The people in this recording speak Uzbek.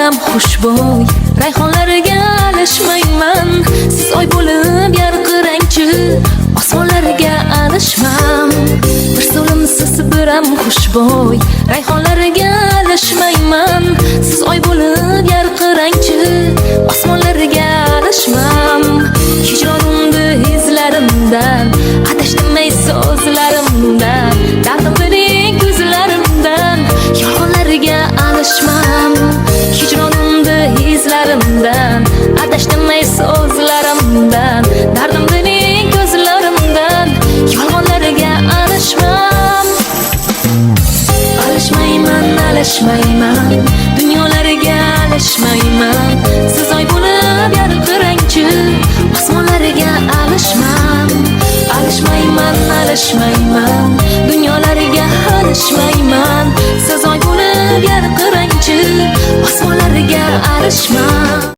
biram xushbo'y, rayhonlarga alishmayman. Siz oy bo'lib yarqirangchi, osmonlarga alishmam. Bir so'lim siz biram xushbo'y, rayhonlarga alishmayman. Siz oy bo'lib yarqirangchi, osmonlarga alishmam. Hijronimda izlarimdan, adashmay so'zlarimdan, dardim mening ko'zlarimdan, yolg'onlarga alishmam. Hijronimda izlarimdan, adashmay so'zlarimdan, dardim mening ko'zlarimdan, yolg'onlarga alishmam. Alishmayman, dunyolarga alishmayman. Siz oy bo'lib yarqirangchi, osmonlarga alishmam. Alishmayman, dunyolarga alishmayman. Siz oy bo'lib yarqirangchi, osmonlarga alishmam.